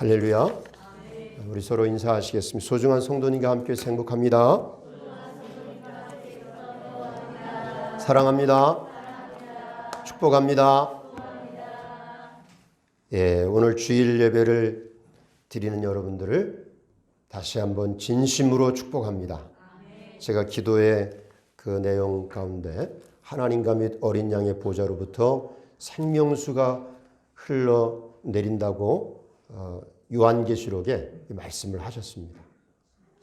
할렐루야. 우리 서로 인사하시겠습니다. 소중한 성도님과 함께 행복합니다. 사랑합니다. 축복합니다. 오늘 주일 예배를 드리는 여러분들을 다시 한번 진심으로 축복합니다. 제가 기도의 그 내용 가운데 하나님과 및 어린 양의 보좌로부터 생명수가 흘러내린다고 요한계시록에 말씀을 하셨습니다.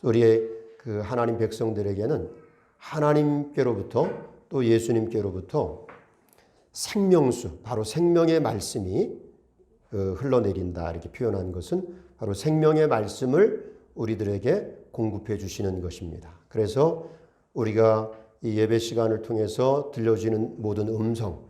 우리의 그 하나님 백성들에게는 하나님께로부터 또 예수님께로부터 생명수, 바로 생명의 말씀이 흘러내린다 이렇게 표현한 것은 바로 생명의 말씀을 우리들에게 공급해 주시는 것입니다. 그래서 우리가 이 예배 시간을 통해서 들려지는 모든 음성,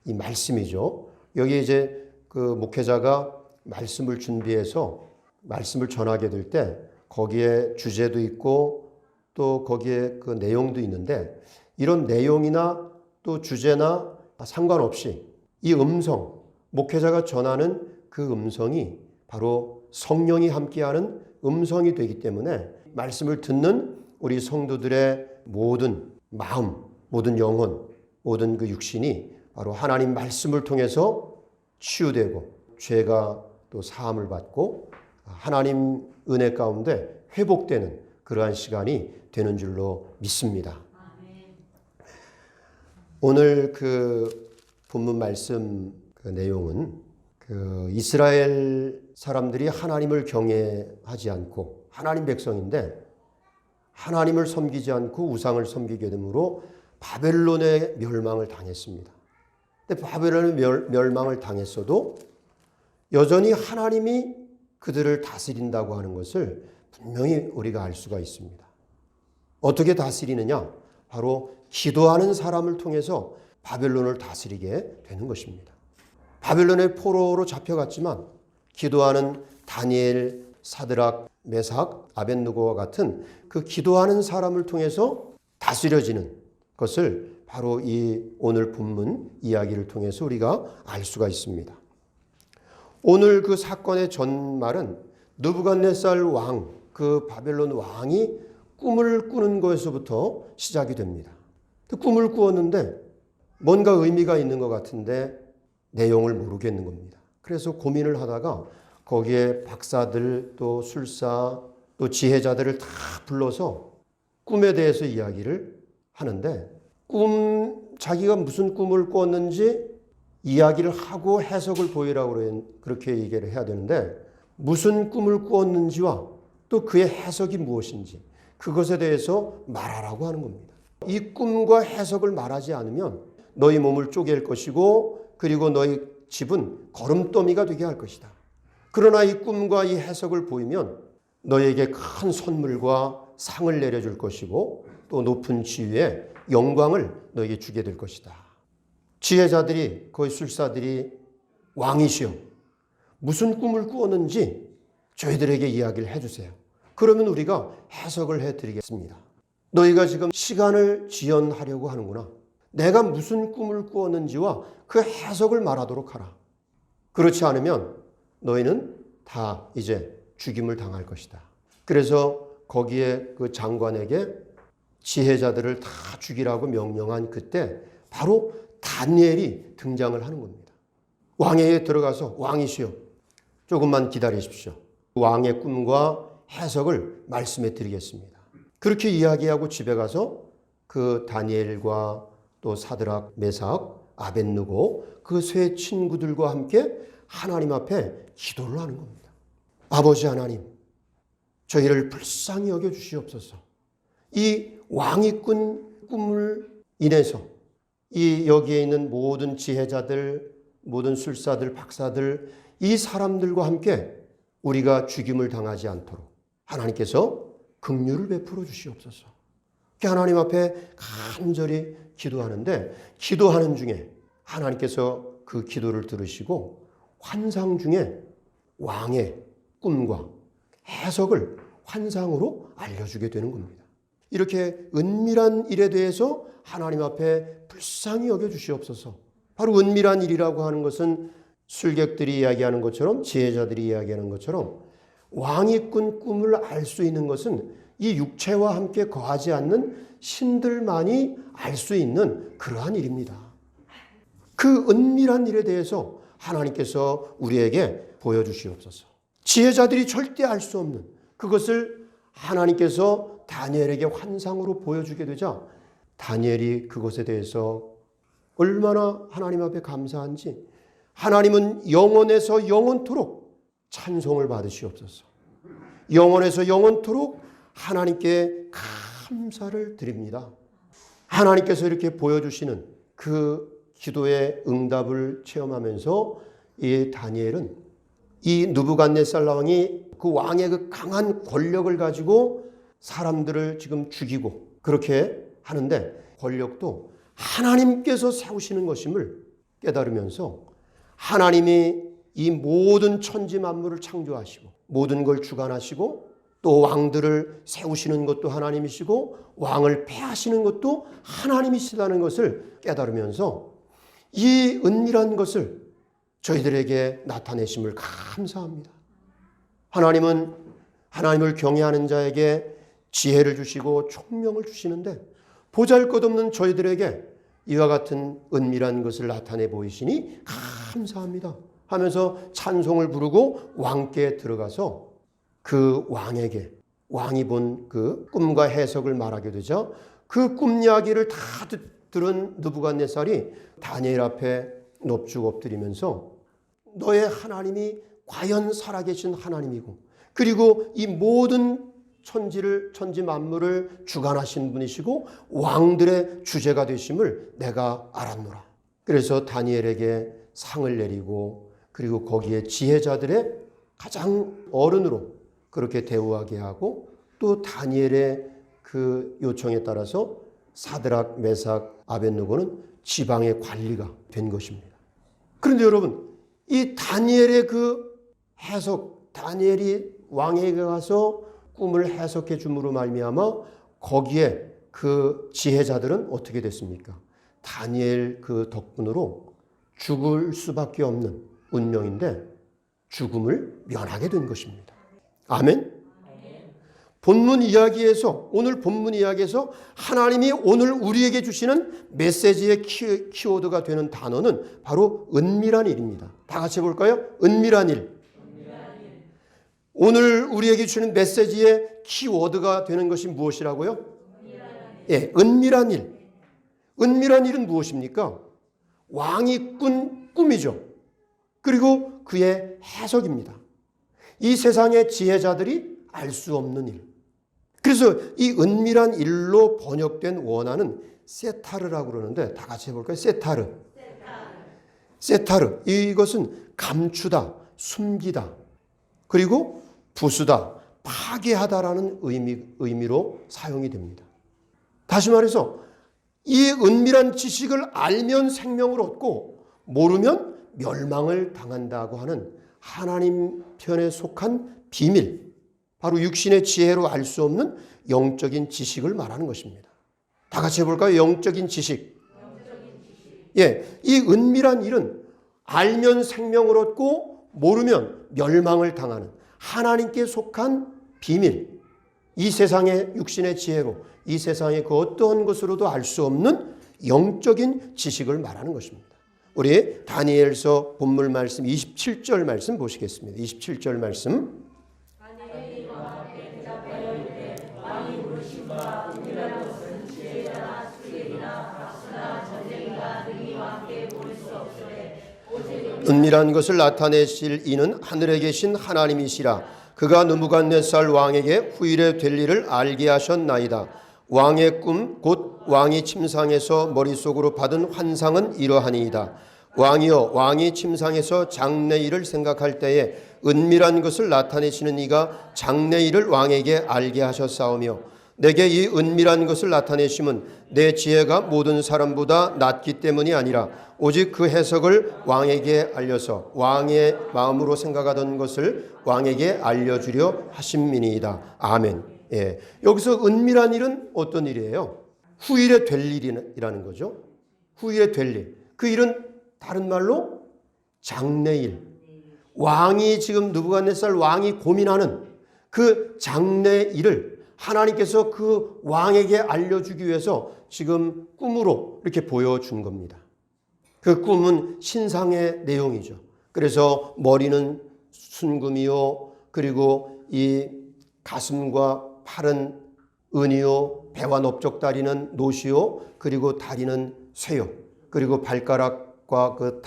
이 말씀이죠. 여기 이제 그 목회자가 말씀을 준비해서 말씀을 전하게 될 때 거기에 주제도 있고 또 거기에 그 내용도 있는데 이런 내용이나 또 주제나 상관없이 이 음성, 목회자가 전하는 그 음성이 바로 성령이 함께하는 음성이 되기 때문에 말씀을 듣는 우리 성도들의 모든 마음, 모든 영혼, 모든 그 육신이 바로 하나님 말씀을 통해서 치유되고 죄가 또 사함을 받고 하나님 은혜 가운데 회복되는 그러한 시간이 되는 줄로 믿습니다. 오늘 그 본문 말씀 그 내용은 그 이스라엘 사람들이 하나님을 경외하지 않고 하나님 백성인데 하나님을 섬기지 않고 우상을 섬기게 되므로 바벨론의 멸망을 당했습니다. 근데 바벨론의 멸망을 당했어도 여전히 하나님이 그들을 다스린다고 하는 것을 분명히 우리가 알 수가 있습니다. 어떻게 다스리느냐? 바로 기도하는 사람을 통해서 바벨론을 다스리게 되는 것입니다. 바벨론의 포로로 잡혀갔지만 기도하는 다니엘, 사드락, 메삭, 아벳느고와 같은 그 기도하는 사람을 통해서 다스려지는 것을 바로 이 오늘 본문 이야기를 통해서 우리가 알 수가 있습니다. 오늘 그 사건의 전말은 느부갓네살 왕, 그 바벨론 왕이 꿈을 꾸는 것에서부터 시작이 됩니다. 꿈을 꾸었는데 뭔가 의미가 있는 것 같은데 내용을 모르겠는 겁니다. 그래서 고민을 하다가 거기에 박사들 또 술사 또 지혜자들을 다 불러서 꿈에 대해서 이야기를 하는데 자기가 무슨 꿈을 꿨는지 이야기를 하고 해석을 보이라고 그렇게 얘기를 해야 되는데 무슨 꿈을 꾸었는지와 또 그의 해석이 무엇인지 그것에 대해서 말하라고 하는 겁니다. 이 꿈과 해석을 말하지 않으면 너희 몸을 쪼갤 것이고 그리고 너희 집은 거름더미가 되게 할 것이다. 그러나 이 꿈과 이 해석을 보이면 너희에게 큰 선물과 상을 내려줄 것이고 또 높은 지위에 영광을 너희에게 주게 될 것이다. 지혜자들이 거의 술사들이 왕이시여 무슨 꿈을 꾸었는지 저희들에게 이야기를 해주세요. 그러면 우리가 해석을 해드리겠습니다. 너희가 지금 시간을 지연하려고 하는구나. 내가 무슨 꿈을 꾸었는지와 그 해석을 말하도록 하라. 그렇지 않으면 너희는 다 이제 죽임을 당할 것이다. 그래서 거기에 그 장관에게 지혜자들을 다 죽이라고 명령한 그때 바로 다니엘이 등장을 하는 겁니다. 왕회에 들어가서 왕이시여 조금만 기다리십시오. 왕의 꿈과 해석을 말씀해 드리겠습니다. 그렇게 이야기하고 집에 가서 그 다니엘과 또 사드락, 메삭, 아벳느고 그 세 친구들과 함께 하나님 앞에 기도를 하는 겁니다. 아버지 하나님, 저희를 불쌍히 여겨 주시옵소서. 이 왕이 꾼 꿈을 인해서 이 여기에 있는 모든 지혜자들, 모든 술사들, 박사들 이 사람들과 함께 우리가 죽임을 당하지 않도록 하나님께서 긍휼을 베풀어 주시옵소서. 하나님 앞에 간절히 기도하는데 기도하는 중에 하나님께서 그 기도를 들으시고 환상 중에 왕의 꿈과 해석을 환상으로 알려주게 되는 겁니다. 이렇게 은밀한 일에 대해서 하나님 앞에 불쌍히 여겨주시옵소서. 바로 은밀한 일이라고 하는 것은 술객들이 이야기하는 것처럼, 지혜자들이 이야기하는 것처럼 왕이 꾼 꿈을 알 수 있는 것은 이 육체와 함께 거하지 않는 신들만이 알 수 있는 그러한 일입니다. 그 은밀한 일에 대해서 하나님께서 우리에게 보여주시옵소서. 지혜자들이 절대 알 수 없는 그것을 하나님께서 다니엘에게 환상으로 보여주게 되자 다니엘이 그것에 대해서 얼마나 하나님 앞에 감사한지, 하나님은 영원에서 영원토록 찬송을 받으시옵소서. 영원에서 영원토록 하나님께 감사를 드립니다. 하나님께서 이렇게 보여주시는 그 기도의 응답을 체험하면서 이 다니엘은 이 느부갓네살 왕이 그 왕의 그 강한 권력을 가지고 사람들을 지금 죽이고 그렇게 하는데, 권력도 하나님께서 세우시는 것임을 깨달으면서 하나님이 이 모든 천지 만물을 창조하시고 모든 걸 주관하시고 또 왕들을 세우시는 것도 하나님이시고 왕을 폐하시는 것도 하나님이시다는 것을 깨달으면서 이 은밀한 것을 저희들에게 나타내심을 감사합니다. 하나님은 하나님을 경외하는 자에게 지혜를 주시고 총명을 주시는데 보잘것없는 저희들에게 이와 같은 은밀한 것을 나타내 보이시니 감사합니다 하면서 찬송을 부르고 왕께 들어가서 그 왕에게, 왕이 본 그 꿈과 해석을 말하게 되자 그 꿈 이야기를 다 들은 느부갓네살이 다니엘 앞에 넙죽 엎드리면서 너의 하나님이 과연 살아계신 하나님이고 그리고 이 모든 천지 만물을 주관하신 분이시고 왕들의 주제가 되심을 내가 알았노라. 그래서 다니엘에게 상을 내리고 그리고 거기에 지혜자들의 가장 어른으로 그렇게 대우하게 하고 또 다니엘의 그 요청에 따라서 사드락, 메삭, 아벳느고는 지방의 관리가 된 것입니다. 그런데 여러분, 이 다니엘의 그 해석, 다니엘이 왕에게 가서 꿈을 해석해 줌으로 말미암아 거기에 그 지혜자들은 어떻게 됐습니까? 다니엘 그 덕분으로 죽을 수밖에 없는 운명인데 죽음을 면하게 된 것입니다. 아멘. 본문 이야기에서, 오늘 본문 이야기에서 하나님이 오늘 우리에게 주시는 메시지의 키워드가 되는 단어는 바로 은밀한 일입니다. 다 같이 해볼까요? 은밀한 일. 오늘 우리에게 주시는 메시지의 키워드가 되는 것이 무엇이라고요? 예, 은밀한 일. 은밀한 일은 무엇입니까? 왕이 꾼 꿈이죠. 그리고 그의 해석입니다. 이 세상의 지혜자들이 알 수 없는 일. 그래서 이 은밀한 일로 번역된 원어는 세타르라고 그러는데 다 같이 해볼까요? 세타르. 세타르. 이것은 감추다, 숨기다, 그리고 부수다, 파괴하다라는 의미로 사용이 됩니다. 다시 말해서 이 은밀한 지식을 알면 생명을 얻고 모르면 멸망을 당한다고 하는 하나님 편에 속한 비밀, 바로 육신의 지혜로 알 수 없는 영적인 지식을 말하는 것입니다. 다 같이 해볼까요? 영적인 지식. 예, 이 은밀한 일은 알면 생명을 얻고 모르면 멸망을 당하는 하나님께 속한 비밀, 이 세상의 육신의 지혜로 이 세상의 그 어떠한 것으로도 알 수 없는 영적인 지식을 말하는 것입니다. 우리 다니엘서 본문 말씀 27절 말씀 보시겠습니다. 27절 말씀. 은밀한 것을 나타내실 이는 하늘에 계신 하나님이시라. 그가 느부갓네살 왕에게 후일에 될 일을 알게 하셨나이다. 왕의 꿈 곧 왕이 침상에서 머릿속으로 받은 환상은 이러하니이다. 왕이여, 왕이 침상에서 장래일을 생각할 때에 은밀한 것을 나타내시는 이가 장래일을 왕에게 알게 하셨사오며 내게 이 은밀한 것을 나타내심은 내 지혜가 모든 사람보다 낮기 때문이 아니라 오직 그 해석을 왕에게 알려서 왕의 마음으로 생각하던 것을 왕에게 알려주려 하심이니이다. 아멘. 예. 여기서 은밀한 일은 어떤 일이에요? 후일에 될 일이라는 거죠. 후일에 될 일. 그 일은 다른 말로 장래일, 왕이 지금 느부갓네살 왕이 고민하는 그 장래일을 하나님께서 그 왕에게 알려주기 위해서 지금 꿈으로 이렇게 보여준 겁니다. 그 꿈은 신상의 내용이죠. 그래서 머리는 순금이요, 그리고 이 가슴과 팔은 은이요, 배와 넓적다리는 노시요, 그리고 다리는 쇠요, 그리고 발가락과 그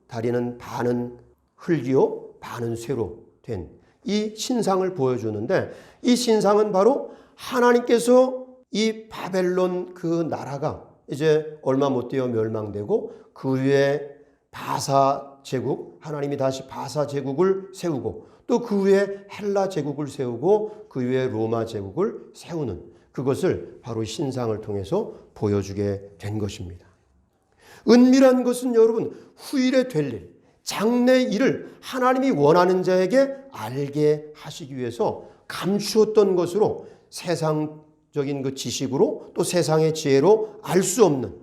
다리는 반은 흙이요 반은 쇠로 된 이 신상을 보여주는데, 이 신상은 바로 하나님께서 이 바벨론 그 나라가 이제 얼마 못 되어 멸망되고 그 위에 바사 제국, 하나님이 다시 바사 제국을 세우고 또 그 위에 헬라 제국을 세우고 그 위에 로마 제국을 세우는 그것을 바로 신상을 통해서 보여주게 된 것입니다. 은밀한 것은 여러분 후일에 될 일, 장래 일을 하나님이 원하는 자에게 알게 하시기 위해서 감추었던 것으로 세상적인 그 지식으로 또 세상의 지혜로 알 수 없는,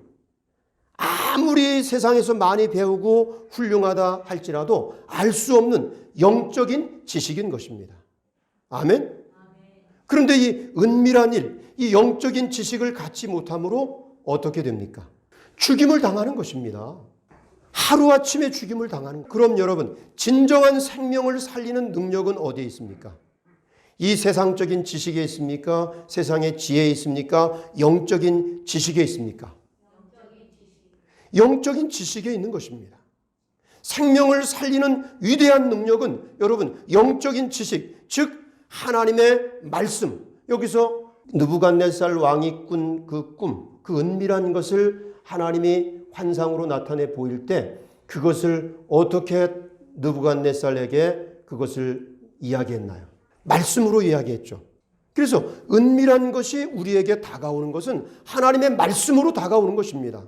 아무리 세상에서 많이 배우고 훌륭하다 할지라도 알 수 없는 영적인 지식인 것입니다. 아멘? 그런데 이 은밀한 일, 이 영적인 지식을 갖지 못함으로 어떻게 됩니까? 죽임을 당하는 것입니다. 하루아침에 죽임을 당하는. 그럼 여러분, 진정한 생명을 살리는 능력은 어디에 있습니까? 이 세상적인 지식에 있습니까? 세상의 지혜에 있습니까? 영적인 지식에 있습니까? 영적인 지식에 있는 것입니다. 생명을 살리는 위대한 능력은 여러분 영적인 지식, 즉 하나님의 말씀. 여기서 느부갓네살 왕이 꾼 그 꿈, 그 은밀한 것을 하나님이 환상으로 나타내 보일 때 그것을 어떻게 느부갓네살에게 그것을 이야기했나요? 말씀으로 이야기했죠. 그래서 은밀한 것이 우리에게 다가오는 것은 하나님의 말씀으로 다가오는 것입니다.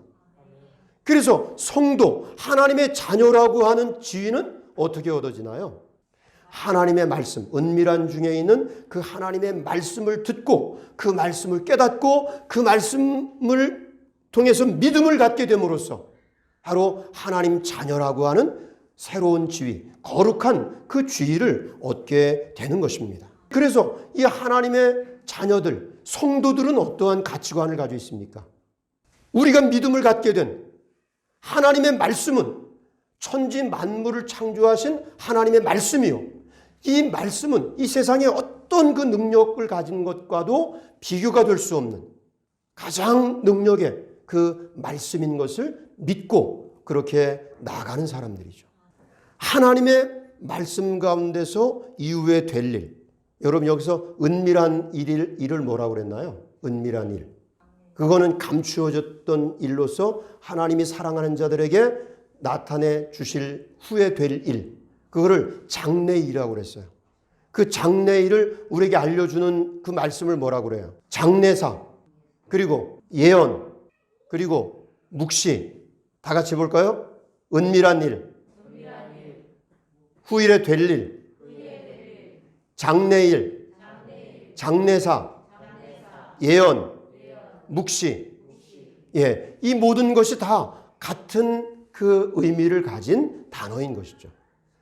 그래서 성도, 하나님의 자녀라고 하는 지위는 어떻게 얻어지나요? 하나님의 말씀, 은밀한 중에 있는 그 하나님의 말씀을 듣고 그 말씀을 깨닫고 그 말씀을 통해서 믿음을 갖게 됨으로써 바로 하나님 자녀라고 하는 새로운 지위, 거룩한 그 지위를 얻게 되는 것입니다. 그래서 이 하나님의 자녀들, 성도들은 어떠한 가치관을 가지고 있습니까? 우리가 믿음을 갖게 된 하나님의 말씀은 천지 만물을 창조하신 하나님의 말씀이요, 이 말씀은 이 세상에 어떤 그 능력을 가진 것과도 비교가 될 수 없는 가장 능력의 그 말씀인 것을 믿고 그렇게 나아가는 사람들이죠. 하나님의 말씀 가운데서 이후에 될 일, 여러분 여기서 은밀한 일을 뭐라고 그랬나요? 은밀한 일. 그거는 감추어졌던 일로서 하나님이 사랑하는 자들에게 나타내 주실 후에 될 일, 그거를 장래일이라고 그랬어요. 그 장래일을 우리에게 알려주는 그 말씀을 뭐라고 그래요? 장래사, 그리고 예언, 그리고 묵시. 다 같이 볼까요? 은밀한 일, 후일에 될 일, 장래일, 장래사, 예언, 묵시. 예, 이 모든 것이 다 같은 그 의미를 가진 단어인 것이죠.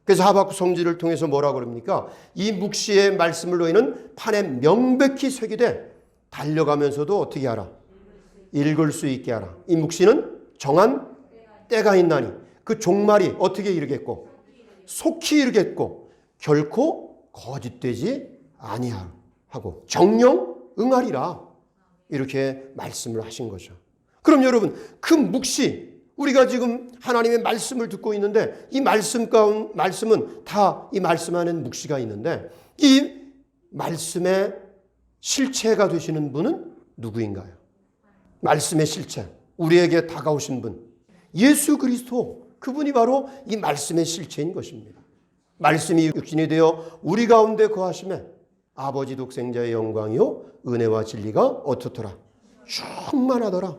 그래서 하박국 성지를 통해서 뭐라고 그럽니까? 이 묵시의 말씀을 너희는 판에 명백히 새기되 달려가면서도 어떻게 하라? 읽을 수 있게 하라. 이 묵시는 정한 때가 있나니 그 종말이 어떻게 이르겠고 속히 이르겠고 결코 거짓되지 아니하고 정령 응하리라. 이렇게 말씀을 하신 거죠. 그럼 여러분, 그 묵시, 우리가 지금 하나님의 말씀을 듣고 있는데 이 말씀은 다 이 말씀 안에는 묵시가 있는데 이 말씀의 실체가 되시는 분은 누구인가요? 말씀의 실체, 우리에게 다가오신 분, 예수 그리스도, 그분이 바로 이 말씀의 실체인 것입니다. 말씀이 육신이 되어 우리 가운데 거하심에 아버지 독생자의 영광이요 은혜와 진리가 어떻더라? 충만하더라.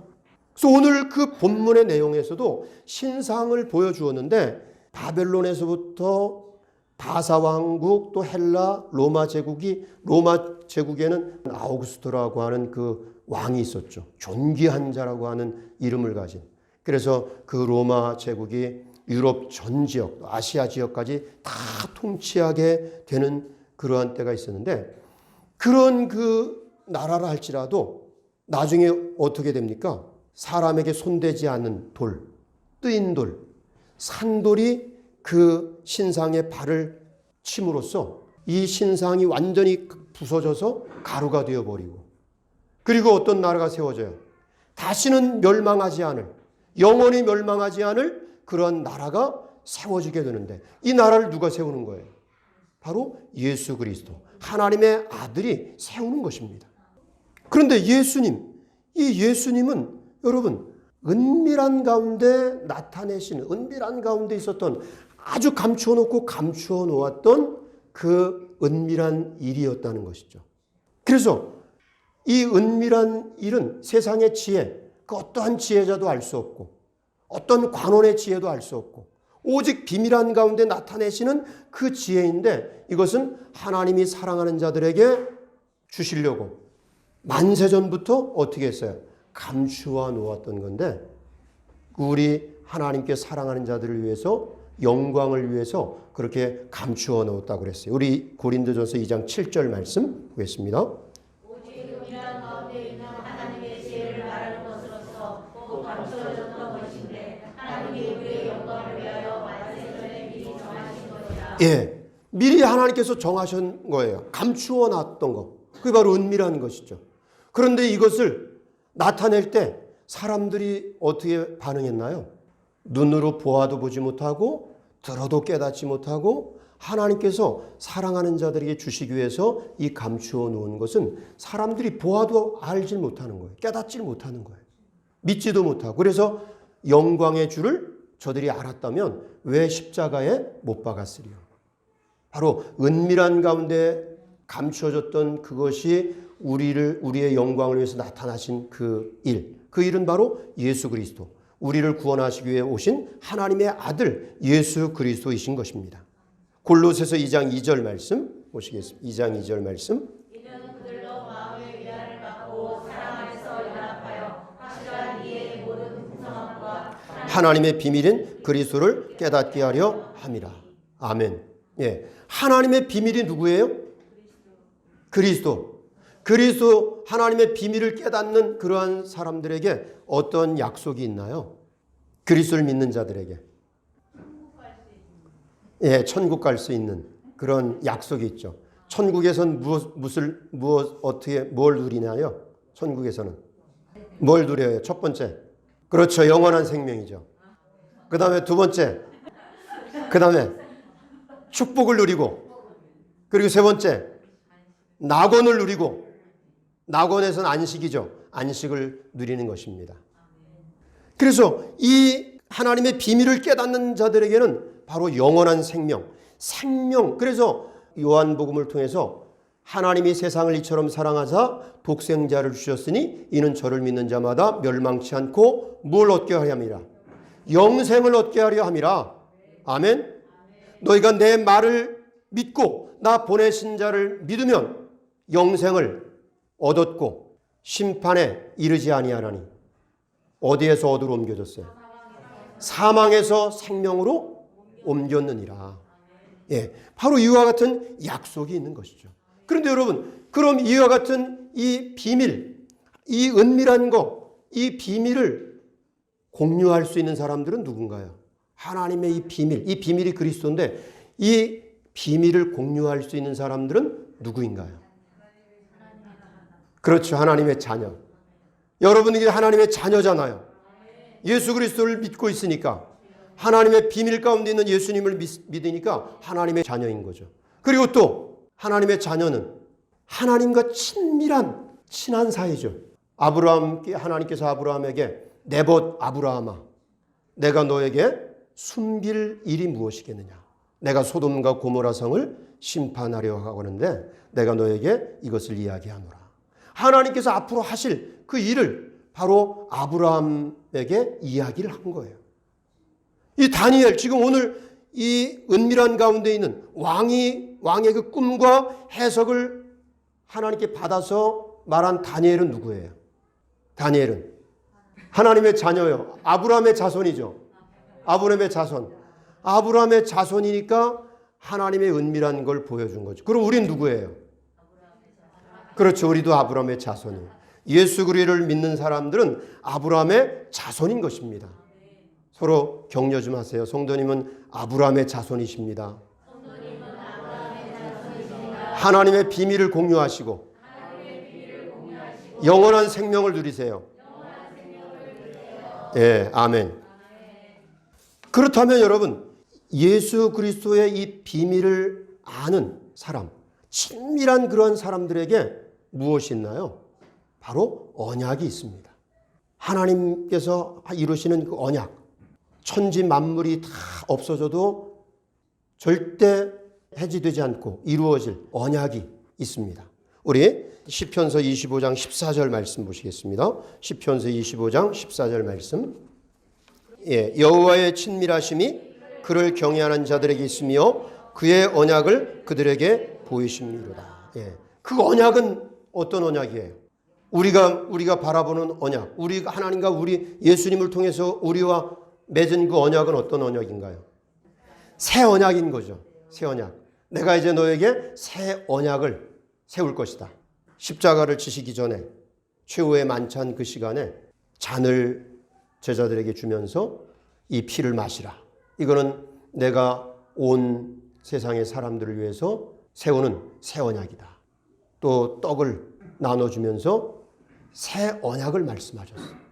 그래서 오늘 그 본문의 내용에서도 신상을 보여주었는데 바벨론에서부터 바사왕국 또 헬라 로마 제국에는 아우구스토라고 하는 그 왕이 있었죠. 존귀한 자라고 하는 이름을 가진. 그래서 그 로마 제국이 유럽 전 지역, 아시아 지역까지 다 통치하게 되는 그러한 때가 있었는데, 그런 그 나라라 할지라도 나중에 어떻게 됩니까? 사람에게 손대지 않는 돌, 뜨인 돌, 산돌이 그 신상에 발을 침으로써 이 신상이 완전히 부서져서 가루가 되어버리고, 그리고 어떤 나라가 세워져요. 다시는 멸망하지 않을, 영원히 멸망하지 않을 그런 나라가 세워지게 되는데, 이 나라를 누가 세우는 거예요? 바로 예수 그리스도, 하나님의 아들이 세우는 것입니다. 그런데 예수님, 이 예수님은 여러분 은밀한 가운데 나타내신, 은밀한 가운데 있었던, 아주 감추어 놓고 감추어 놓았던 그 은밀한 일이었다는 것이죠. 그래서 이 은밀한 일은 세상의 지혜, 그 어떠한 지혜자도 알 수 없고, 어떤 관원의 지혜도 알 수 없고, 오직 비밀한 가운데 나타내시는 그 지혜인데, 이것은 하나님이 사랑하는 자들에게 주시려고 만세전부터 어떻게 했어요? 감추어 놓았던 건데, 우리 하나님께 사랑하는 자들을 위해서, 영광을 위해서 그렇게 감추어 놓았다고 그랬어요. 우리 고린도전서 2장 7절 말씀 보겠습니다. 오직 은밀한 가운데 있는 하나님의 지혜를 말하는 것으로서 곧 감추어졌던 것인데, 하나님이 우리의 영광을 위하여 만세전에 미리 정하신 것이라. 예, 미리 하나님께서 정하신 거예요. 감추어 놨던 거. 그게 바로 은밀한 것이죠. 그런데 이것을 나타낼 때 사람들이 어떻게 반응했나요? 눈으로 보아도 보지 못하고 들어도 깨닫지 못하고, 하나님께서 사랑하는 자들에게 주시기 위해서 이 감추어 놓은 것은 사람들이 보아도 알지 못하는 거예요. 깨닫지 못하는 거예요. 믿지도 못하고. 그래서 영광의 주를 저들이 알았다면 왜 십자가에 못 박았으리요? 바로 은밀한 가운데 감추어졌던 그것이 우리의 영광을 위해서 나타나신 그 일은 바로 예수 그리스도, 우리를 구원하시기 위해 오신 하나님의 아들 예수 그리스도이신 것입니다. 골로새서 2장 2절 말씀 보시겠습니다. 2장 2절 말씀. 이는 그들로 마음의 위안을 받고 사랑 안에서 연합하여 확실한 이해의 모든 풍성함과 하나님의 비밀인 그리스도를 깨닫게 하려 함이라. 아멘. 예, 하나님의 비밀이 누구예요? 그리스도. 그리스도, 하나님의 비밀을 깨닫는 그러한 사람들에게 어떤 약속이 있나요? 그리스도를 믿는 자들에게. 예, 천국 갈 수 있는 그런 약속이 있죠. 천국에서는 뭘 누리나요? 천국에서는 뭘 누려요? 첫 번째, 그렇죠, 영원한 생명이죠. 그 다음에 두 번째, 그 다음에 축복을 누리고, 그리고 세 번째, 낙원을 누리고, 낙원에서는 안식이죠. 안식을 누리는 것입니다. 그래서 이 하나님의 비밀을 깨닫는 자들에게는 바로 영원한 생명. 그래서 요한복음을 통해서 하나님이 세상을 이처럼 사랑하사 독생자를 주셨으니 이는 저를 믿는 자마다 멸망치 않고 뭘 얻게 하려 함이라? 영생을 얻게 하려 함이라. 아멘. 너희가 내 말을 믿고 나 보내신 자를 믿으면 영생을 얻었고 심판에 이르지 아니하나니. 어디에서 어디로 옮겨졌어요? 사망에서 생명으로 옮겼느니라. 예, 바로 이와 같은 약속이 있는 것이죠. 그런데 여러분, 그럼 이와 같은 이 비밀, 이 은밀한 것, 이 비밀을 공유할 수 있는 사람들은 누군가요? 하나님의 이 비밀이 그리스도인데, 이 비밀을 공유할 수 있는 사람들은 누구인가요? 그렇죠. 하나님의 자녀. 여러분이 하나님의 자녀잖아요. 예수 그리스도를 믿고 있으니까, 하나님의 비밀 가운데 있는 예수님을 믿으니까 하나님의 자녀인 거죠. 그리고 또 하나님의 자녀는 하나님과 친한 사이죠. 하나님께서 아브라함에게 내봇 아브라함아, 내가 너에게 숨길 일이 무엇이겠느냐? 내가 소돔과 고모라 성을 심판하려 하고는데 내가 너에게 이것을 이야기하노라. 하나님께서 앞으로 하실 그 일을 바로 아브라함에게 이야기를 한 거예요. 이 다니엘, 지금 오늘 이 은밀한 가운데 있는 왕의 그 꿈과 해석을 하나님께 받아서 말한 다니엘은 누구예요? 다니엘은 하나님의 자녀요. 아브라함의 자손이죠. 아브라함의 자손. 아브라함의 자손이니까 하나님의 은밀한 걸 보여준 거죠. 그럼 우린 누구예요? 그렇죠. 우리도 아브라함의 자손이에요. 예수 그리스도를 믿는 사람들은 아브라함의 자손인 것입니다. 서로 격려 좀 하세요. 성도님은 아브라함의 자손이십니다. 하나님의 비밀을 공유하시고 영원한 생명을 누리세요. 예, 아멘. 그렇다면 여러분, 예수 그리스도의 이 비밀을 아는 사람, 친밀한 그런 사람들에게 무엇이 있나요? 바로 언약이 있습니다. 하나님께서 이루시는 그 언약, 천지 만물이 다 없어져도 절대 해지되지 않고 이루어질 언약이 있습니다. 우리 시편서 25장 14절 말씀 보시겠습니다. 시편서 25장 14절 말씀. 예, 여호와의 친밀하심이 그를 경외하는 자들에게 있으며 그의 언약을 그들에게 보이심이로다. 예, 그 언약은 어떤 언약이에요? 우리가 바라보는 언약, 우리가 하나님과 우리 예수님을 통해서 우리와 맺은 그 언약은 어떤 언약인가요? 새 언약인 거죠. 새 언약. 내가 이제 너에게 새 언약을 세울 것이다. 십자가를 지시기 전에 최후의 만찬 그 시간에 잔을 제자들에게 주면서 이 피를 마시라. 이거는 내가 온 세상의 사람들을 위해서 세우는 새 언약이다. 또 떡을 나눠주면서 새 언약을 말씀하셨어요.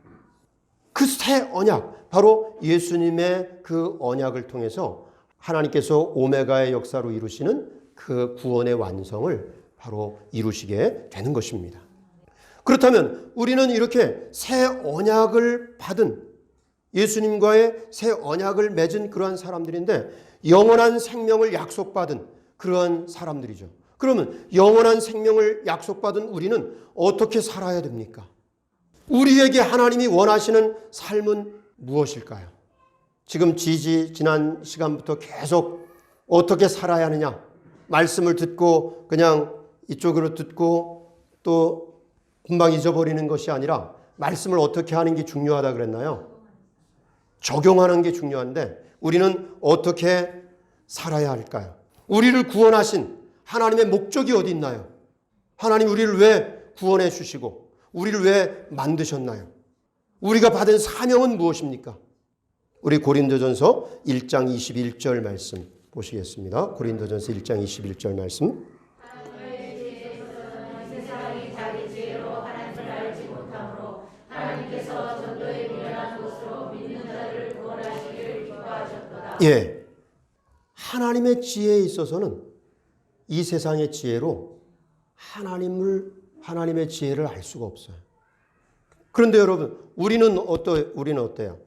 그 새 언약, 바로 예수님의 그 언약을 통해서 하나님께서 오메가의 역사로 이루시는 그 구원의 완성을 바로 이루시게 되는 것입니다. 그렇다면 우리는 이렇게 새 언약을 받은 예수님과의 새 언약을 맺은 그러한 사람들인데 영원한 생명을 약속받은 그러한 사람들이죠. 그러면 영원한 생명을 약속받은 우리는 어떻게 살아야 됩니까? 우리에게 하나님이 원하시는 삶은 무엇일까요? 지금 지난 시간부터 계속 어떻게 살아야 하느냐, 말씀을 듣고 그냥 이쪽으로 듣고 또 금방 잊어버리는 것이 아니라 말씀을 어떻게 하는 게 중요하다 그랬나요? 적용하는 게 중요한데 우리는 어떻게 살아야 할까요? 우리를 구원하신 하나님의 목적이 어디 있나요? 하나님 우리를 왜 구원해 주시고 우리를 왜 만드셨나요? 우리가 받은 사명은 무엇입니까? 우리 고린도전서 1장 21절 말씀 보시겠습니다. 고린도전서 1장 21절 말씀. 세상이 자기 지혜로 하나님을 알지 못하므로 하나님께서 전도의 미련한 것으로 믿는 자들을 구원하시기를 기뻐하셨도다. 예, 하나님의 지혜에 있어서는 이 세상의 지혜로 하나님의 지혜를 알 수가 없어요. 그런데 여러분, 우리는 어때요?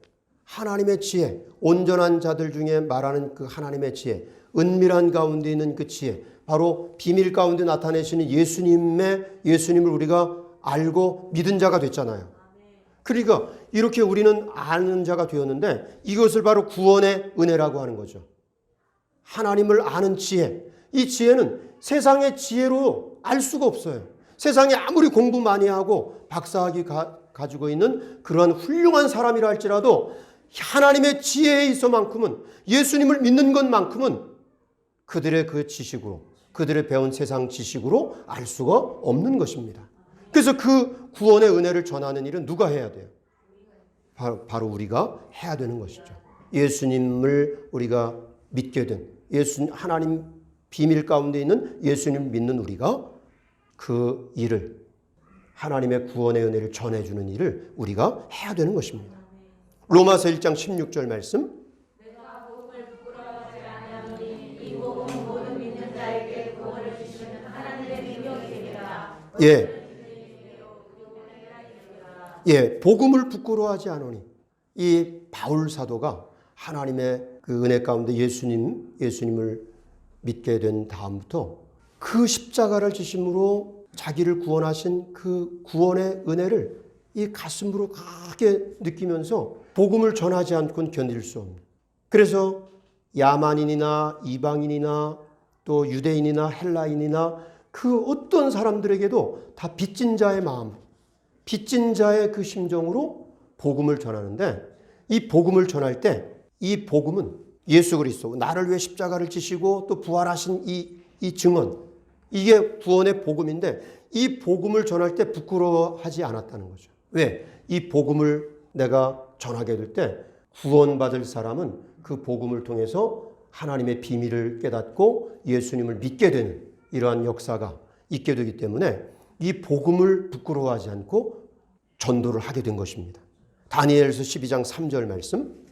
하나님의 지혜, 온전한 자들 중에 말하는 그 하나님의 지혜, 은밀한 가운데 있는 그 지혜, 바로 비밀 가운데 나타내시는 예수님을 우리가 알고 믿은 자가 됐잖아요. 그러니까 이렇게 우리는 아는 자가 되었는데 이것을 바로 구원의 은혜라고 하는 거죠. 하나님을 아는 지혜, 이 지혜는 세상의 지혜로 알 수가 없어요. 세상에 아무리 공부 많이 하고 박사학위 가지고 있는 그러한 훌륭한 사람이라 할지라도 하나님의 지혜에 있어만큼은, 예수님을 믿는 것만큼은 그들의 그 지식으로, 그들의 배운 세상 지식으로 알 수가 없는 것입니다. 그래서 그 구원의 은혜를 전하는 일은 누가 해야 돼요? 바로 우리가 해야 되는 것이죠. 예수님을 우리가 믿게 된, 하나님 비밀 가운데 있는 예수님을 믿는 우리가 그 일을, 하나님의 구원의 은혜를 전해주는 일을 우리가 해야 되는 것입니다. 로마서 1장 16절 말씀. 내가 복음을 부끄러워하지 아니하노니 이 복음은 모든 믿는 자에게 구원을 주시는 하나님의 명령이 됩니다. 예, 복음을 부끄러워하지 않으니, 이 바울 사도가 하나님의 그 은혜 가운데 예수님을 믿게 된 다음부터 그 십자가를 지심으로 자기를 구원하신 그 구원의 은혜를 이 가슴으로 강하게 느끼면서 복음을 전하지 않고는 견딜 수 없는, 그래서 야만인이나 이방인이나 또 유대인이나 헬라인이나 그 어떤 사람들에게도 다 빚진 자의 마음, 빚진 자의 그 심정으로 복음을 전하는데, 이 복음을 전할 때 이 복음은 예수 그리스도, 나를 위해 십자가를 지시고 또 부활하신 이 증언, 이게 구원의 복음인데 이 복음을 전할 때 부끄러워하지 않았다는 거죠. 왜? 이 복음을 내가 전하게 될 때 구원받을 사람은 그 복음을 통해서 하나님의 비밀을 깨닫고 예수님을 믿게 되는 이러한 역사가 있게 되기 때문에 이 복음을 부끄러워하지 않고 전도를 하게 된 것입니다. 다니엘서 12장 3절 말씀.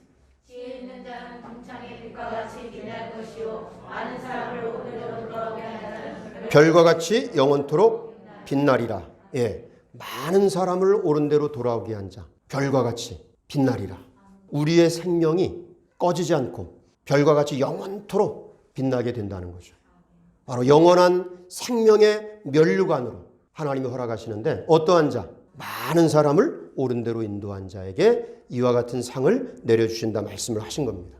지혜 있는 자는 동창의 빛과 같이 빛날 것이요 많은 사람을 오늘로 돌아오게 하는 별과 같이 영원토록 빛나리라. 예, 많은 사람을 옳은 대로 돌아오게 한 자, 별과 같이 빛나리라. 우리의 생명이 꺼지지 않고 별과 같이 영원토록 빛나게 된다는 거죠. 바로 영원한 생명의 면류관으로 하나님이 허락하시는데 어떠한 자? 많은 사람을 옳은 대로 인도한 자에게 이와 같은 상을 내려주신다 말씀을 하신 겁니다.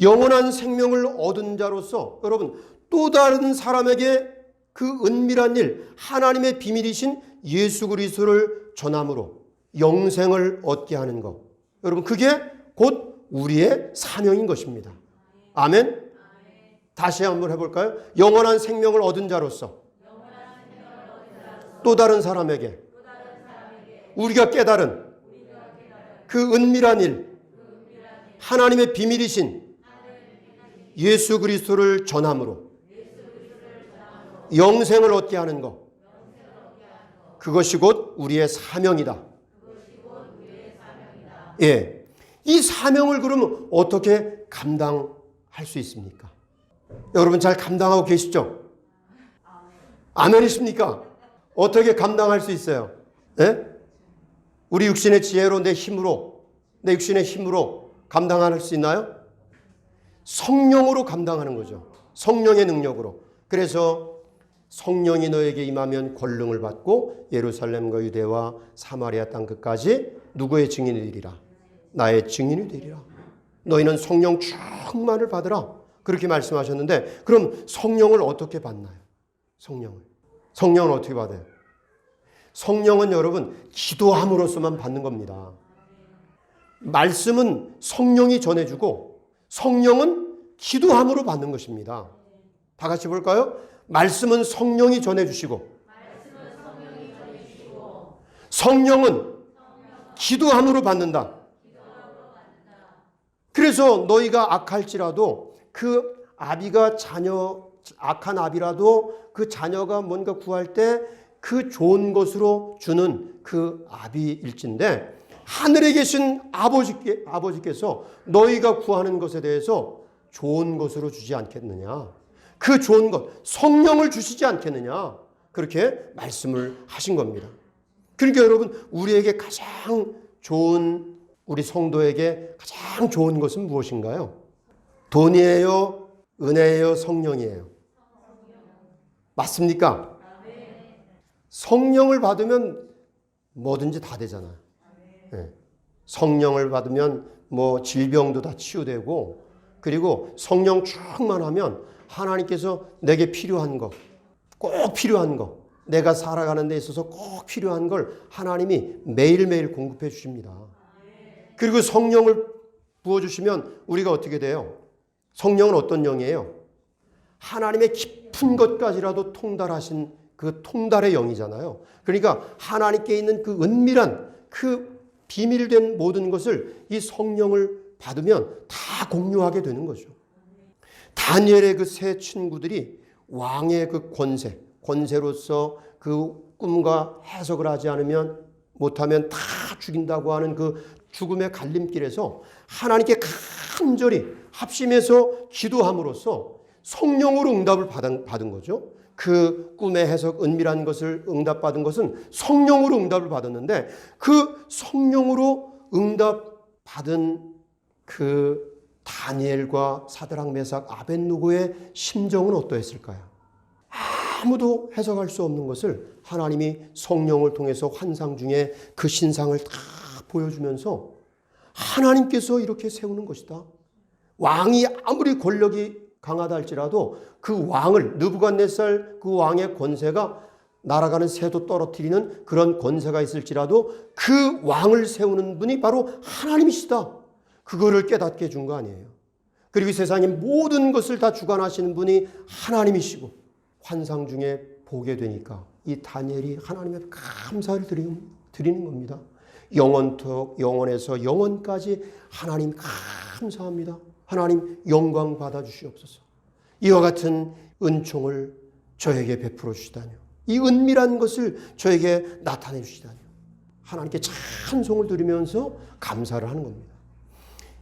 영원한 생명을 얻은 자로서 여러분 또 다른 사람에게 그 은밀한 일, 하나님의 비밀이신 예수 그리스도를 전함으로 영생을 얻게 하는 것. 여러분 그게 곧 우리의 사명인 것입니다. 아멘. 다시 한번 해볼까요? 영원한 생명을 얻은 자로서 또 다른 사람에게 우리가 깨달은 그 은밀한 일, 하나님의 비밀이신 예수 그리스도를 전함으로 영생을 얻게 하는 것, 그것이 곧 우리의 사명이다. 예, 이 사명을 그러면 어떻게 감당할 수 있습니까? 여러분 잘 감당하고 계시죠? 아멘이십니까? 어떻게 감당할 수 있어요? 예? 우리 육신의 지혜로 내 육신의 힘으로 감당할 수 있나요? 성령으로 감당하는 거죠. 성령의 능력으로. 그래서 성령이 너에게 임하면 권능을 받고 예루살렘과 유대와 사마리아 땅 끝까지 누구의 증인이 되리라? 나의 증인이 되리라. 너희는 성령 충만을 받으라. 그렇게 말씀하셨는데 그럼 성령을 어떻게 받나요? 성령은 어떻게 받아요? 성령은 여러분 기도함으로써만 받는 겁니다. 말씀은 성령이 전해주고 성령은 기도함으로 받는 것입니다. 다 같이 볼까요? 말씀은 성령이 전해주시고 성령은 기도함으로 받는다. 그래서 너희가 악할지라도 그 아비가 악한 아비라도 그 자녀가 뭔가 구할 때 그 좋은 것으로 주는 그 아비일진데 하늘에 계신 아버지께서 너희가 구하는 것에 대해서 좋은 것으로 주지 않겠느냐. 그 좋은 것, 성령을 주시지 않겠느냐. 그렇게 말씀을 하신 겁니다. 그러니까 여러분 우리에게 가장 좋은, 우리 성도에게 가장 좋은 것은 무엇인가요? 돈이에요? 은혜예요? 성령이에요? 맞습니까? 성령을 받으면 뭐든지 다 되잖아요. 네. 성령을 받으면 뭐 질병도 다 치유되고, 그리고 성령 충만하면 하나님께서 내게 필요한 것, 꼭 필요한 것, 내가 살아가는 데 있어서 꼭 필요한 걸 하나님이 매일매일 공급해 주십니다. 그리고 성령을 부어주시면 우리가 어떻게 돼요? 성령은 어떤 영이에요? 하나님의 깊은 것까지라도 통달하신 그 통달의 영이잖아요. 그러니까 하나님께 있는 그 은밀한 그 비밀된 모든 것을 이 성령을 받으면 다 공유하게 되는 거죠. 다니엘의 그 세 친구들이 왕의 그 권세로서 그 꿈과 해석을 하지 않으면 못하면 다 죽인다고 하는 그 죽음의 갈림길에서 하나님께 간절히 합심해서 기도함으로써 성령으로 응답을 받은 거죠. 그 꿈의 해석, 은밀한 것을 응답받은 것은 성령으로 응답을 받았는데 그 성령으로 응답받은 그 다니엘과 사드락 메삭 아벳느고의 심정은 어떠했을까요? 아무도 해석할 수 없는 것을 하나님이 성령을 통해서 환상 중에 그 신상을 다 보여주면서 하나님께서 이렇게 세우는 것이다. 왕이 아무리 권력이 강하다 할지라도 그 왕을, 느부갓네살 그 왕의 권세가 날아가는 새도 떨어뜨리는 그런 권세가 있을지라도 그 왕을 세우는 분이 바로 하나님이시다. 그거를 깨닫게 해준 거 아니에요. 그리고 이 세상의 모든 것을 다 주관하시는 분이 하나님이시고 환상 중에 보게 되니까 이 다니엘이 하나님의 감사를 드리는 겁니다. 영원토록 영원에서 영원까지 하나님 감사합니다. 하나님 영광 받아주시옵소서. 이와 같은 은총을 저에게 베풀어 주시다뇨. 이 은밀한 것을 저에게 나타내 주시다뇨. 하나님께 찬송을 드리면서 감사를 하는 겁니다.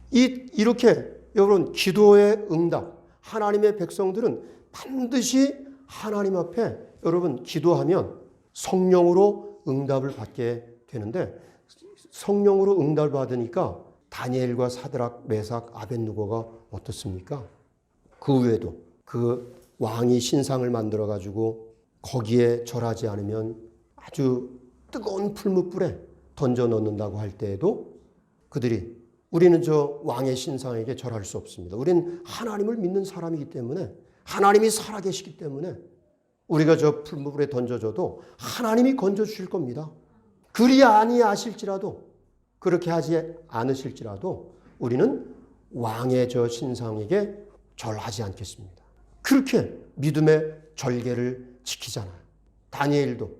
이렇게 여러분 기도의 응답, 하나님의 백성들은 반드시 하나님 앞에 여러분 기도하면 성령으로 응답을 받게 되는데, 성령으로 응답을 받으니까 다니엘과 사드락, 메삭, 아벳느고가 어떻습니까? 그 외에도 그 왕이 신상을 만들어 가지고 거기에 절하지 않으면 아주 뜨거운 풀무불에 던져 넣는다고 할 때에도 그들이 우리는 저 왕의 신상에게 절할 수 없습니다. 우리는 하나님을 믿는 사람이기 때문에, 하나님이 살아계시기 때문에 우리가 저 풀무불에 던져줘도 하나님이 건져주실 겁니다. 그리 아니하실지라도, 그렇게 하지 않으실지라도 우리는 왕의 저 신상에게 절하지 않겠습니다. 그렇게 믿음의 절개를 지키잖아요. 다니엘도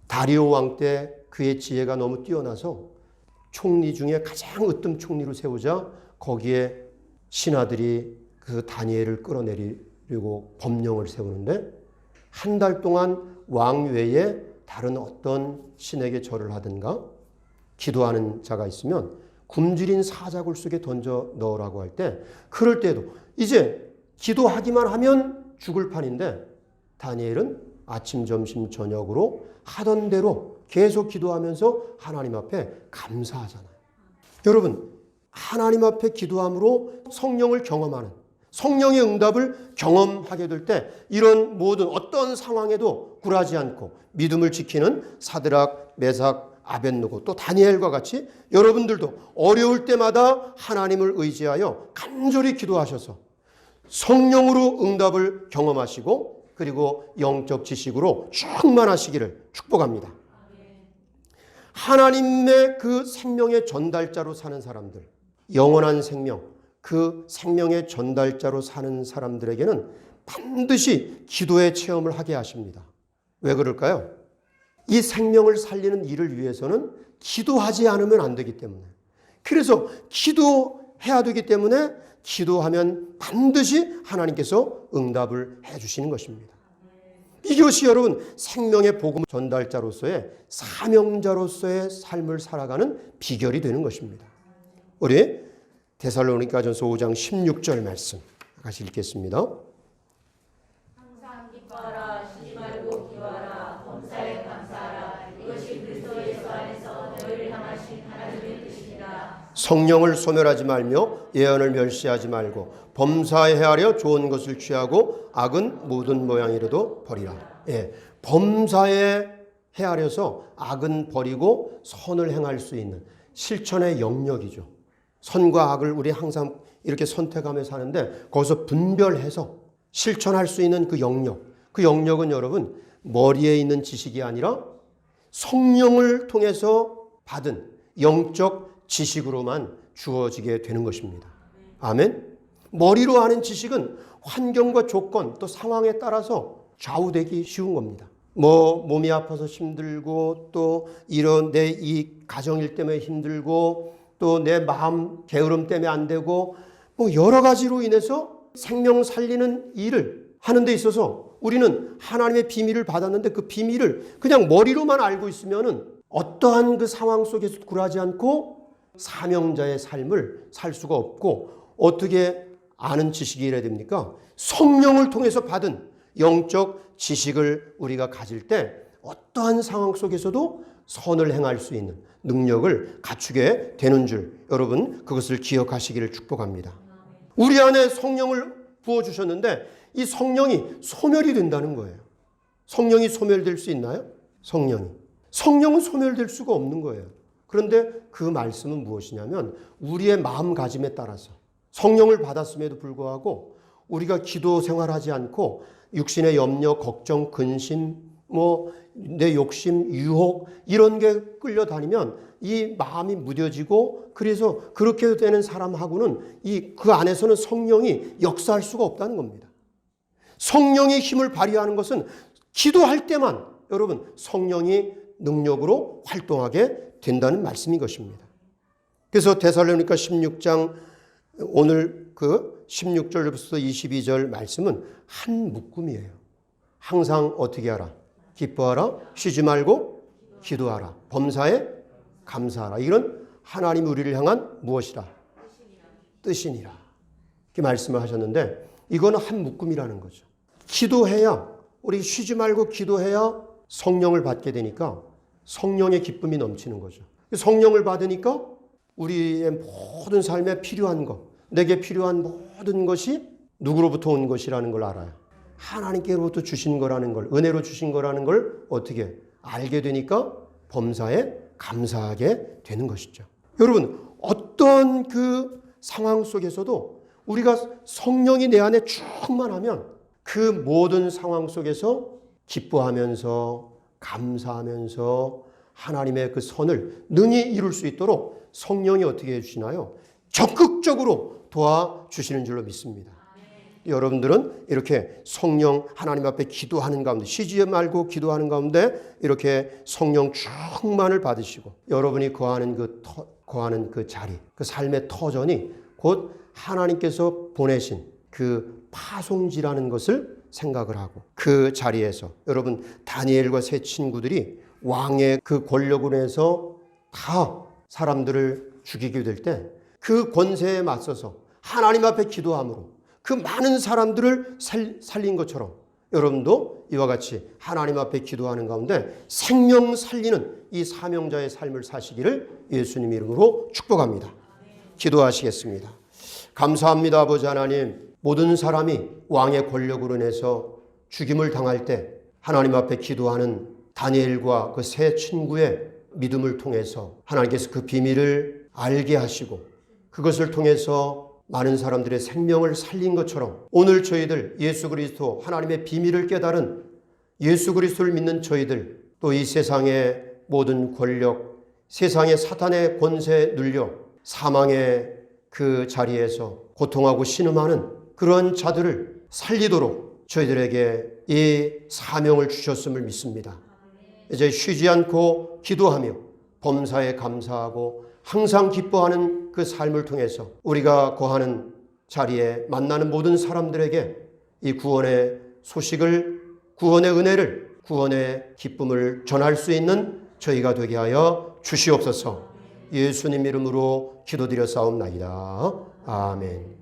다리오 왕 때 그의 지혜가 너무 뛰어나서 총리 중에 가장 으뜸 총리로 세우자 거기에 신하들이 그 다니엘을 끌어내리려고 법령을 세우는데, 한 달 동안 왕 외에 다른 어떤 신에게 절을 하든가 기도하는 자가 있으면 굶주린 사자굴 속에 던져 넣으라고 할 때, 그럴 때도 이제 기도하기만 하면 죽을 판인데 다니엘은 아침, 점심, 저녁으로 하던 대로 계속 기도하면서 하나님 앞에 감사하잖아요. 여러분, 하나님 앞에 기도함으로 성령을 경험하는, 성령의 응답을 경험하게 될 때 이런 모든 어떤 상황에도 굴하지 않고 믿음을 지키는 사드락, 메삭, 아벳느고 또 다니엘과 같이 여러분들도 어려울 때마다 하나님을 의지하여 간절히 기도하셔서 성령으로 응답을 경험하시고 그리고 영적 지식으로 충만하시기를 축복합니다. 하나님의 그 생명의 전달자로 사는 사람들, 영원한 생명, 그 생명의 전달자로 사는 사람들에게는 반드시 기도의 체험을 하게 하십니다. 왜 그럴까요? 이 생명을 살리는 일을 위해서는 기도하지 않으면 안 되기 때문에, 그래서 기도해야 되기 때문에 기도하면 반드시 하나님께서 응답을 해 주시는 것입니다. 이것이 여러분 생명의 복음 전달자로서의 사명자로서의 삶을 살아가는 비결이 되는 것입니다. 우리 데살로니가전서 5장 16절 말씀 같이 읽겠습니다. 항상 기뻐하라, 쉬지 말고 기도하라, 범사에 감사하라. 이것이 그리스도 예수 안에서 너희를 향하신 하나님의 뜻이니라. 성령을 소멸하지 말며 예언을 멸시하지 말고 범사에 헤아려 좋은 것을 취하고 악은 모든 모양이라도 버리라. 범사에 헤아려서 악은 버리고 선을 행할 수 있는 실천의 영역이죠. 선과 악을 우리 항상 이렇게 선택하며 사는데 거기서 분별해서 실천할 수 있는 그 영역, 그 영역은 여러분 머리에 있는 지식이 아니라 성령을 통해서 받은 영적 지식으로만 주어지게 되는 것입니다. 아멘. 머리로 아는 지식은 환경과 조건 또 상황에 따라서 좌우되기 쉬운 겁니다. 몸이 아파서 힘들고 또 이런 내 이 가정일 때문에 힘들고 또 내 마음 게으름 때문에 안 되고 여러 가지로 인해서 생명 살리는 일을 하는 데 있어서 우리는 하나님의 비밀을 받았는데 그 비밀을 그냥 머리로만 알고 있으면은 어떠한 그 상황 속에서 굴하지 않고 사명자의 삶을 살 수가 없고, 어떻게 아는 지식이 이래야 됩니까? 성령을 통해서 받은 영적 지식을 우리가 가질 때 어떠한 상황 속에서도 선을 행할 수 있는 능력을 갖추게 되는 줄 여러분 그것을 기억하시기를 축복합니다. 우리 안에 성령을 부어주셨는데 이 성령이 소멸이 된다는 거예요. 성령이 소멸될 수 있나요? 성령은 소멸될 수가 없는 거예요. 그런데 그 말씀은 무엇이냐면 우리의 마음가짐에 따라서 성령을 받았음에도 불구하고 우리가 기도 생활하지 않고 육신의 염려, 걱정, 근심 뭐 내 욕심, 유혹 이런 게 끌려다니면 이 마음이 무뎌지고 그래서 그렇게 되는 사람하고는 그 안에서는 성령이 역사할 수가 없다는 겁니다. 성령의 힘을 발휘하는 것은 기도할 때만 여러분 성령이 능력으로 활동하게 된다는 말씀인 것입니다. 그래서 데살로니가 16장 오늘 그 16절부터 22절 말씀은 한 묶음이에요. 항상 어떻게 하라? 기뻐하라, 쉬지 말고 기도하라, 범사에 감사하라. 이런 하나님 우리를 향한 무엇이라? 뜻이니라. 이렇게 말씀을 하셨는데 이거는 한 묶음이라는 거죠. 기도해야 우리 쉬지 말고 기도해야 성령을 받게 되니까 성령의 기쁨이 넘치는 거죠. 성령을 받으니까 우리의 모든 삶에 필요한 것, 내게 필요한 모든 것이 누구로부터 온 것이라는 걸 알아요. 하나님께로부터 주신 거라는 걸, 은혜로 주신 거라는 걸 어떻게 알게 되니까 범사에 감사하게 되는 것이죠. 여러분, 어떤 그 상황 속에서도 우리가 성령이 내 안에 충만하면 그 모든 상황 속에서 기뻐하면서 감사하면서 하나님의 그 선을 능히 이룰 수 있도록 성령이 어떻게 해주시나요? 적극적으로 도와주시는 줄로 믿습니다. 여러분들은 이렇게 성령 하나님 앞에 기도하는 가운데 쉬지 말고 기도하는 가운데 이렇게 성령 충만을 받으시고 여러분이 거하는 그 자리, 그 삶의 터전이 곧 하나님께서 보내신 그 파송지라는 것을 생각을 하고 그 자리에서 여러분 다니엘과 세 친구들이 왕의 그 권력으로 다 사람들을 죽이게 될 때 그 권세에 맞서서 하나님 앞에 기도함으로 그 많은 사람들을 살린 것처럼 여러분도 이와 같이 하나님 앞에 기도하는 가운데 생명 살리는 이 사명자의 삶을 사시기를 예수님 이름으로 축복합니다. 기도하시겠습니다. 감사합니다. 아버지 하나님, 모든 사람이 왕의 권력으로 인해서 죽임을 당할 때 하나님 앞에 기도하는 다니엘과 그 세 친구의 믿음을 통해서 하나님께서 그 비밀을 알게 하시고 그것을 통해서 많은 사람들의 생명을 살린 것처럼 오늘 저희들 예수 그리스도 하나님의 비밀을 깨달은 예수 그리스도를 믿는 저희들 또 이 세상의 모든 권력, 세상의 사탄의 권세에 눌려 사망의 그 자리에서 고통하고 신음하는 그런 자들을 살리도록 저희들에게 이 사명을 주셨음을 믿습니다. 이제 쉬지 않고 기도하며 범사에 감사하고 항상 기뻐하는 그 삶을 통해서 우리가 거하는 자리에 만나는 모든 사람들에게 이 구원의 소식을, 구원의 은혜를, 구원의 기쁨을 전할 수 있는 저희가 되게 하여 주시옵소서. 예수님 이름으로 기도드려 싸움나이다. 아멘.